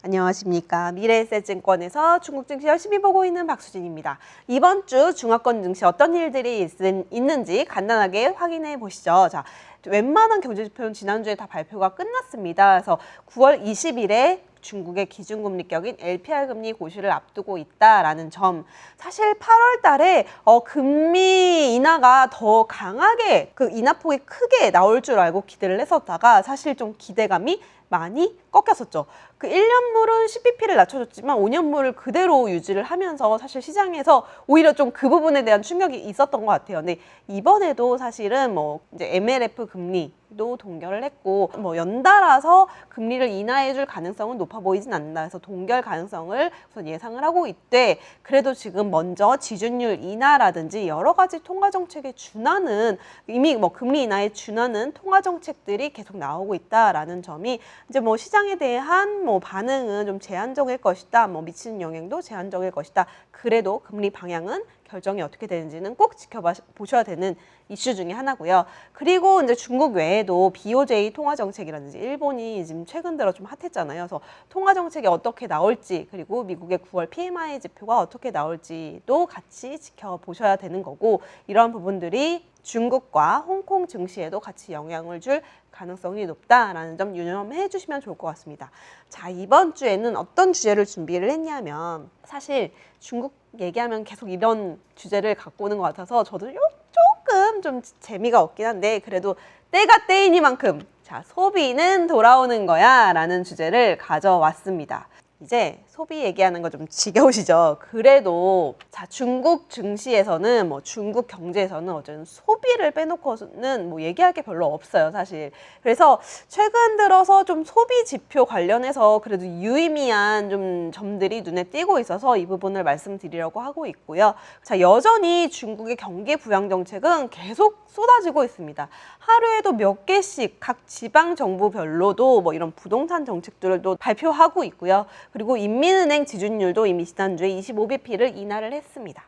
안녕하십니까. 미래에셋증권에서 중국 증시 열심히 보고 있는 박수진입니다. 이번 주 중화권 증시 어떤 일들이 있는지 간단하게 확인해 보시죠. 자, 웬만한 경제지표는 지난주에 다 발표가 끝났습니다. 그래서 9월 20일에 중국의 기준금리격인 LPR 금리 고시를 앞두고 있다라는 점. 사실 8월 달에 금리 인하가 더 강하게 그 인하폭이 크게 나올 줄 알고 기대를 했었다가 사실 좀 기대감이 많이 꺾였었죠. 그 1년물은 10bp를 낮춰줬지만 5년물을 그대로 유지를 하면서 사실 시장에서 오히려 좀 그 부분에 대한 충격이 있었던 것 같아요. 근데 이번에도 사실은 뭐 이제 MLF 금리도 동결을 했고 뭐 연달아서 금리를 인하해줄 가능성은 높아 보이진 않는다. 그래서 동결 가능성을 우선 예상을 하고 있대. 그래도 지금 먼저 지준율 인하라든지 여러 가지 통화 정책에 준하는 이미 뭐 금리 인하에 준하는 통화 정책들이 계속 나오고 있다라는 점이 이제 뭐 시장에 대한 뭐 반응은 좀 제한적일 것이다. 뭐 미치는 영향도 제한적일 것이다. 그래도 금리 방향은 결정이 어떻게 되는지는 꼭 지켜보셔야 되는 이슈 중에 하나고요. 그리고 이제 중국 외에도 BOJ 통화 정책이라든지 일본이 지금 최근 들어 좀 핫했잖아요. 그래서 통화 정책이 어떻게 나올지 그리고 미국의 9월 PMI 지표가 어떻게 나올지도 같이 지켜보셔야 되는 거고 이런 부분들이 중국과 홍콩 증시에도 같이 영향을 줄 가능성이 높다라는 점 유념해 주시면 좋을 것 같습니다. 자, 이번 주에는 어떤 주제를 준비를 했냐면 사실 중국 얘기하면 계속 이런 주제를 갖고 오는 것 같아서 저도 조금 좀 재미가 없긴 한데 그래도 때가 때이니만큼 자, 소비는 돌아오는 거야 라는 주제를 가져왔습니다. 이제 소비 얘기하는 거 좀 지겨우시죠? 그래도 자, 중국 증시에서는 뭐 중국 경제에서는 어쨌든 소비를 빼놓고는 뭐 얘기할 게 별로 없어요, 사실. 그래서 최근 들어서 좀 소비 지표 관련해서 그래도 유의미한 좀 점들이 눈에 띄고 있어서 이 부분을 말씀드리려고 하고 있고요. 자, 여전히 중국의 경기 부양 정책은 계속 쏟아지고 있습니다. 하루에도 몇 개씩 각 지방 정부별로도 뭐 이런 부동산 정책들도 발표하고 있고요. 그리고 인민은행 지준율도 이미 지난주에 25bp를 인하를 했습니다.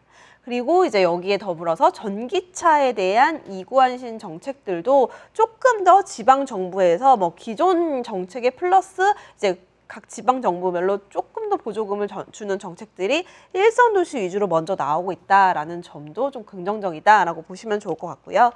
그리고 이제 여기에 더불어서 전기차에 대한 이구안신 정책들도 조금 더 지방 정부에서 뭐 기존 정책에 플러스 이제 각 지방 정부별로 조금 더 보조금을 주는 정책들이 일선 도시 위주로 먼저 나오고 있다라는 점도 좀 긍정적이다라고 보시면 좋을 것 같고요.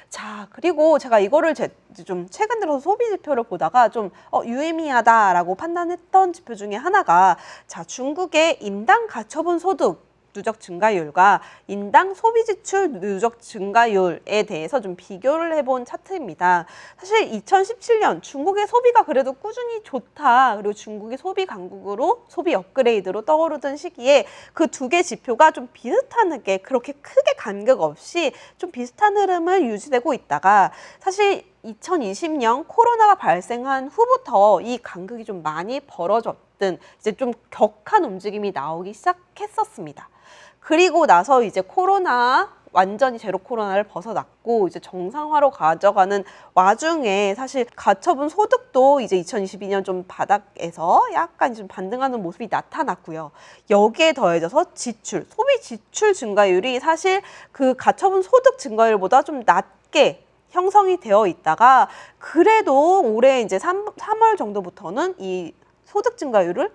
자, 그리고 제가 이거를 좀 최근 들어서 소비 지표를 보다가 좀 유의미하다라고 판단했던 지표 중에 하나가 자, 중국의 인당 가처분 소득 누적 증가율과 인당 소비 지출 누적 증가율에 대해서 좀 비교를 해본 차트입니다. 사실 2017년 중국의 소비가 그래도 꾸준히 좋다. 그리고 중국이 소비 강국으로 소비 업그레이드로 떠오르던 시기에 그 두 개 지표가 좀 비슷하게 그렇게 크게 간격 없이 좀 비슷한 흐름을 유지되고 있다가 사실 2020년 코로나가 발생한 후부터 이 간극이 좀 많이 벌어졌든 이제 좀 격한 움직임이 나오기 시작했었습니다. 그리고 나서 이제 완전히 제로 코로나를 벗어났고 이제 정상화로 가져가는 와중에 사실 가처분 소득도 이제 2022년 좀 바닥에서 약간 좀 반등하는 모습이 나타났고요. 여기에 더해져서 소비 지출 증가율이 사실 그 가처분 소득 증가율보다 좀 낮게 형성이 되어 있다가 그래도 올해 이제 3월 정도부터는 이 소득 증가율을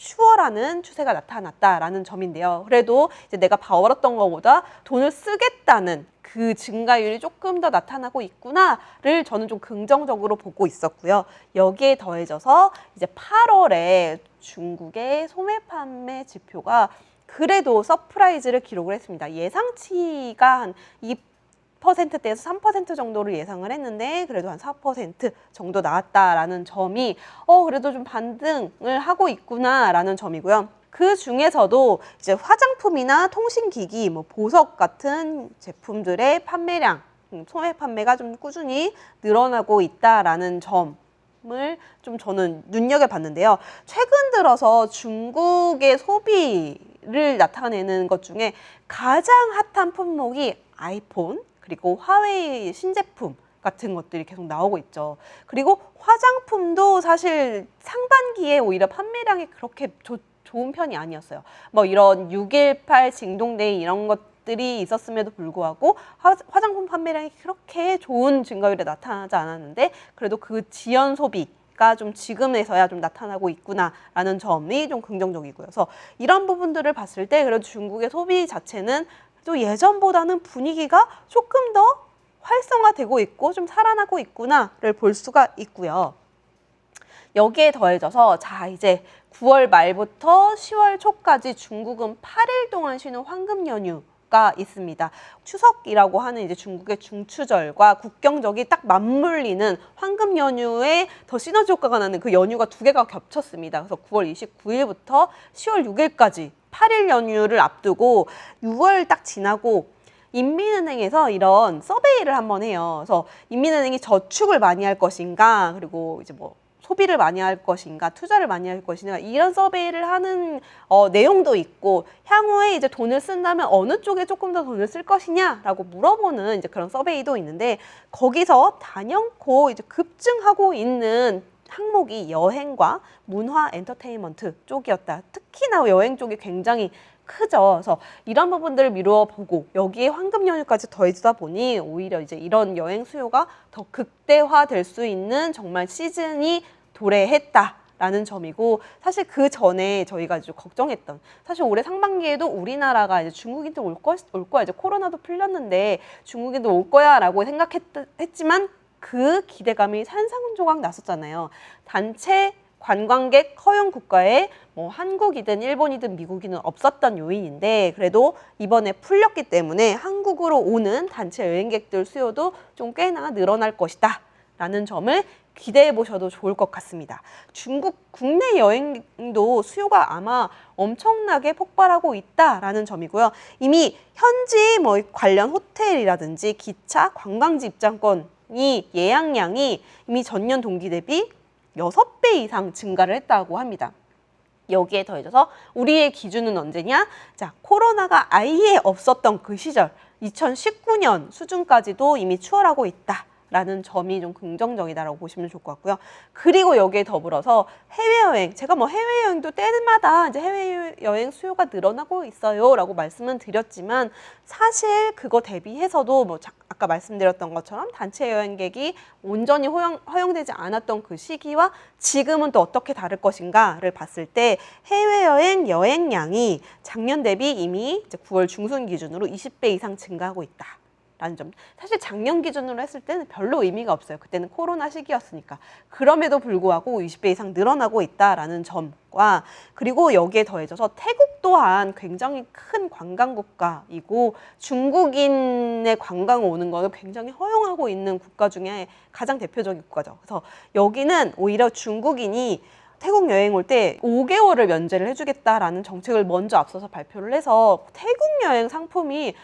추월하는 추세가 나타났다라는 점인데요. 그래도 이제 내가 벌었던 것보다 돈을 쓰겠다는 그 증가율이 조금 더 나타나고 있구나를 저는 좀 긍정적으로 보고 있었고요. 여기에 더해져서 이제 8월에 중국의 소매 판매 지표가 그래도 서프라이즈를 기록을 했습니다. 예상치가 한 2%대에서 3% 정도를 예상을 했는데 그래도 한 4% 정도 나왔다라는 점이 그래도 좀 반등을 하고 있구나라는 점이고요. 그 중에서도 이제 화장품이나 통신기기, 뭐 보석 같은 제품들의 판매량, 소매 판매가 좀 꾸준히 늘어나고 있다라는 점을 좀 저는 눈여겨봤는데요. 최근 들어서 중국의 소비를 나타내는 것 중에 가장 핫한 품목이 아이폰, 그리고 화웨이 신제품 같은 것들이 계속 나오고 있죠. 그리고 화장품도 사실 상반기에 오히려 판매량이 그렇게 좋은 편이 아니었어요. 뭐 이런 6.18 징동데이 이런 것들이 있었음에도 불구하고 화장품 판매량이 그렇게 좋은 증가율에 나타나지 않았는데 그래도 그 지연 소비 가 좀 지금에서야 좀 나타나고 있구나라는 점이 좀 긍정적이고요. 그래서 이런 부분들을 봤을 때 그래도 중국의 소비 자체는 또 예전보다는 분위기가 조금 더 활성화되고 있고 좀 살아나고 있구나를 볼 수가 있고요. 여기에 더해져서 자 이제 9월 말부터 10월 초까지 중국은 8일 동안 쉬는 황금 연휴가 있습니다. 추석이라고 하는 이제 중국의 중추절과 국경절이 딱 맞물리는 황금 연휴에 더 시너지 효과가 나는 그 연휴가 두 개가 겹쳤습니다. 그래서 9월 29일부터 10월 6일까지 8일 연휴를 앞두고 6월 딱 지나고 인민은행에서 이런 서베이를 한번 해요. 그래서 인민은행이 저축을 많이 할 것인가, 그리고 이제 뭐 소비를 많이 할 것인가, 투자를 많이 할 것인가 이런 서베이를 하는 내용도 있고 향후에 이제 돈을 쓴다면 어느 쪽에 조금 더 돈을 쓸 것이냐라고 물어보는 이제 그런 서베이도 있는데 거기서 단연코 이제 급증하고 있는 항목이 여행과 문화 엔터테인먼트 쪽이었다. 특히나 여행 쪽이 굉장히 크죠. 그래서 이런 부분들을 미루어 보고 여기에 황금 연휴까지 더해지다 보니 오히려 이제 이런 여행 수요가 더 극대화될 수 있는 정말 시즌이 도래했다라는 점이고 사실 그 전에 저희가 이제 걱정했던 사실 올해 상반기에도 우리나라가 이제 중국인들 올 거야 이제 코로나도 풀렸는데 중국인들 올 거야라고 생각했지만 그 기대감이 산산조각 났었잖아요. 단체 관광객 허용 국가에 뭐 한국이든 일본이든 미국이든 없었던 요인인데 그래도 이번에 풀렸기 때문에 한국으로 오는 단체 여행객들 수요도 좀 꽤나 늘어날 것이다 라는 점을 기대해 보셔도 좋을 것 같습니다. 중국 국내 여행도 수요가 아마 엄청나게 폭발하고 있다라는 점이고요. 이미 현지 뭐 관련 호텔이라든지 기차, 관광지 입장권이 예약량이 이미 전년 동기 대비 6배 이상 증가를 했다고 합니다. 여기에 더해져서 우리의 기준은 언제냐? 자, 코로나가 아예 없었던 그 시절 2019년 수준까지도 이미 추월하고 있다라는 점이 좀 긍정적이다라고 보시면 좋을 것 같고요. 그리고 여기에 더불어서 해외여행, 제가 뭐 해외여행도 때마다 이제 해외여행 수요가 늘어나고 있어요라고 말씀은 드렸지만 사실 그거 대비해서도 뭐 아까 말씀드렸던 것처럼 단체 여행객이 온전히 허용되지 않았던 그 시기와 지금은 또 어떻게 다를 것인가를 봤을 때 해외여행 여행량이 작년 대비 이미 이제 9월 중순 기준으로 20배 이상 증가하고 있다. 라는 점. 사실 작년 기준으로 했을 때는 별로 의미가 없어요. 그때는 코로나 시기였으니까. 그럼에도 불구하고 20배 이상 늘어나고 있다라는 점과 그리고 여기에 더해져서 태국 또한 굉장히 큰 관광 국가이고 중국인의 관광 오는 거를 굉장히 허용하고 있는 국가 중에 가장 대표적인 국가죠. 그래서 여기는 오히려 중국인이 태국 여행 올 때 5개월을 면제를 해주겠다라는 정책을 먼저 앞서서 발표를 해서 태국 여행 상품이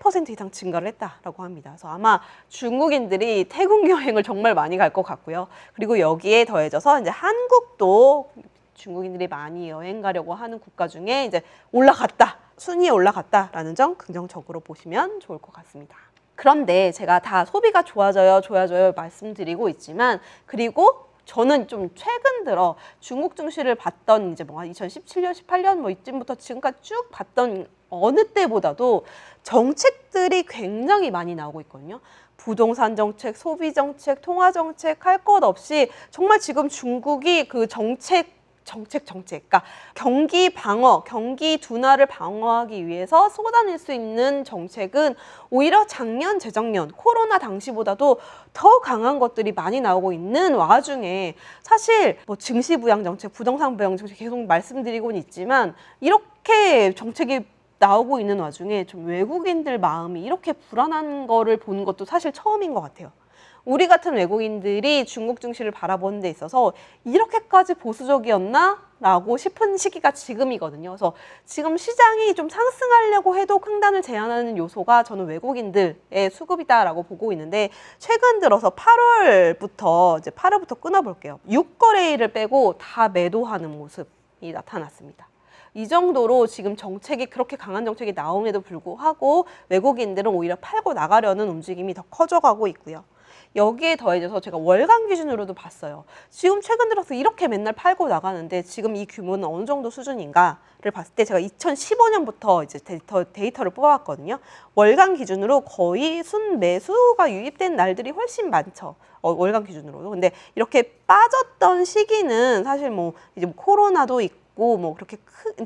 800% 이상 증가를 했다라고 합니다. 그래서 아마 중국인들이 태국 여행을 정말 많이 갈 것 같고요. 그리고 여기에 더해져서 이제 한국도 중국인들이 많이 여행 가려고 하는 국가 중에 이제 순위에 올라갔다라는 점 긍정적으로 보시면 좋을 것 같습니다. 그런데 제가 다 소비가 좋아져요 말씀드리고 있지만 그리고 저는 좀 최근 들어 중국 증시를 봤던 이제 뭐 2017년, 18년 뭐 이쯤부터 지금까지 쭉 봤던 어느 때보다도 정책들이 굉장히 많이 나오고 있거든요. 부동산 정책, 소비 정책, 통화 정책 할 것 없이 정말 지금 중국이 그 정책, 그러니까 경기 방어, 경기 둔화를 방어하기 위해서 쏟아낼 수 있는 정책은 오히려 작년, 재작년 코로나 당시보다도 더 강한 것들이 많이 나오고 있는 와중에 사실 뭐 증시 부양 정책, 부동산 부양 정책 계속 말씀드리고는 있지만 이렇게 정책이 나오고 있는 와중에 좀 외국인들 마음이 이렇게 불안한 거를 보는 것도 사실 처음인 것 같아요. 우리 같은 외국인들이 중국 증시를 바라보는 데 있어서 이렇게까지 보수적이었나? 라고 싶은 시기가 지금이거든요. 그래서 지금 시장이 좀 상승하려고 해도 흥단을 제한하는 요소가 저는 외국인들의 수급이다라고 보고 있는데 최근 들어서 8월부터 끊어볼게요. 6거래일을 빼고 다 매도하는 모습이 나타났습니다. 이 정도로 지금 정책이 그렇게 강한 정책이 나옴에도 불구하고 외국인들은 오히려 팔고 나가려는 움직임이 더 커져가고 있고요. 여기에 더해져서 제가 월간 기준으로도 봤어요. 지금 최근 들어서 이렇게 맨날 팔고 나가는데 지금 이 규모는 어느 정도 수준인가를 봤을 때 제가 2015년부터 이제 데이터를 뽑아왔거든요. 월간 기준으로 거의 순매수가 유입된 날들이 훨씬 많죠. 월간 기준으로도. 근데 이렇게 빠졌던 시기는 사실 뭐 이제 뭐 코로나도 있고 뭐 그렇게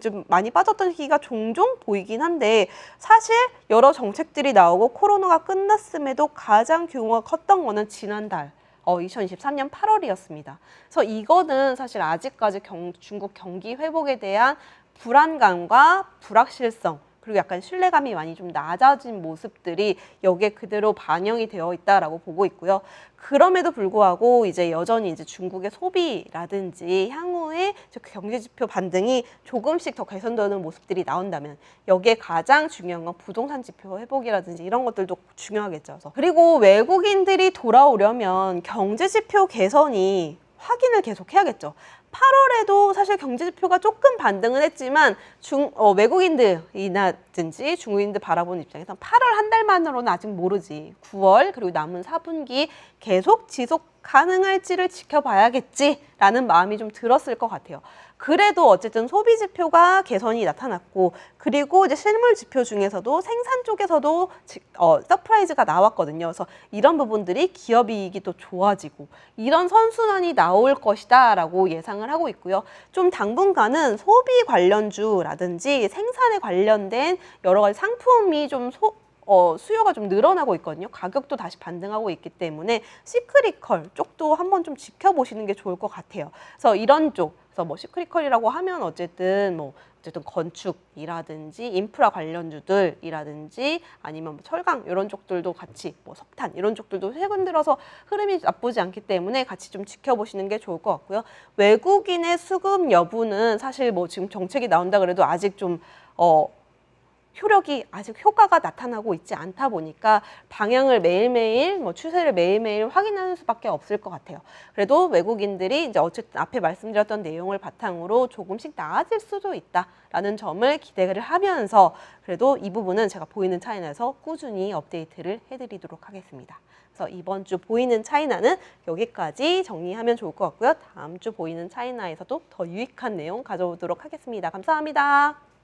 좀 많이 빠졌던 시기가 종종 보이긴 한데 사실 여러 정책들이 나오고 코로나가 끝났음에도 가장 규모가 컸던 거는 지난달 2023년 8월이었습니다. 그래서 이거는 사실 아직까지 중국 경기 회복에 대한 불안감과 불확실성 그리고 약간 신뢰감이 많이 좀 낮아진 모습들이 여기에 그대로 반영이 되어 있다라고 보고 있고요. 그럼에도 불구하고 이제 여전히 이제 중국의 소비라든지 향후의 경제 지표 반등이 조금씩 더 개선되는 모습들이 나온다면 여기에 가장 중요한 건 부동산 지표 회복이라든지 이런 것들도 중요하겠죠. 그리고 외국인들이 돌아오려면 경제 지표 개선이 확인을 계속 해야겠죠. 8월에도 사실 경제지표가 조금 반등은 했지만 외국인들이라든지 중국인들 바라보는 입장에서 8월 한 달만으로는 아직 모르지. 9월 그리고 남은 4분기 계속 지속 가능할지를 지켜봐야겠지라는 마음이 좀 들었을 것 같아요. 그래도 어쨌든 소비 지표가 개선이 나타났고 그리고 이제 실물 지표 중에서도 생산 쪽에서도 서프라이즈가 나왔거든요. 그래서 이런 부분들이 기업 이익이 또 좋아지고 이런 선순환이 나올 것이다라고 예상을 하고 있고요. 좀 당분간은 소비 관련주라든지 생산에 관련된 여러 가지 상품이 좀 수요가 좀 늘어나고 있거든요. 가격도 다시 반등하고 있기 때문에 시크리컬 쪽도 한번 좀 지켜보시는 게 좋을 것 같아요. 그래서 이런 쪽, 그래서 뭐 시크리컬이라고 하면 어쨌든 건축이라든지 인프라 관련주들이라든지 아니면 뭐 철강 이런 쪽들도 같이 뭐 석탄 이런 쪽들도 최근 들어서 흐름이 나쁘지 않기 때문에 같이 좀 지켜보시는 게 좋을 것 같고요. 외국인의 수급 여부는 사실 뭐 지금 정책이 나온다 그래도 아직 좀 효력이 아직 효과가 나타나고 있지 않다 보니까 방향을 매일매일 추세를 매일매일 확인하는 수밖에 없을 것 같아요. 그래도 외국인들이 이제 어쨌든 앞에 말씀드렸던 내용을 바탕으로 조금씩 나아질 수도 있다라는 점을 기대를 하면서 그래도 이 부분은 제가 보이는 차이나에서 꾸준히 업데이트를 해드리도록 하겠습니다. 그래서 이번 주 보이는 차이나는 여기까지 정리하면 좋을 것 같고요. 다음 주 보이는 차이나에서도 더 유익한 내용 가져오도록 하겠습니다. 감사합니다.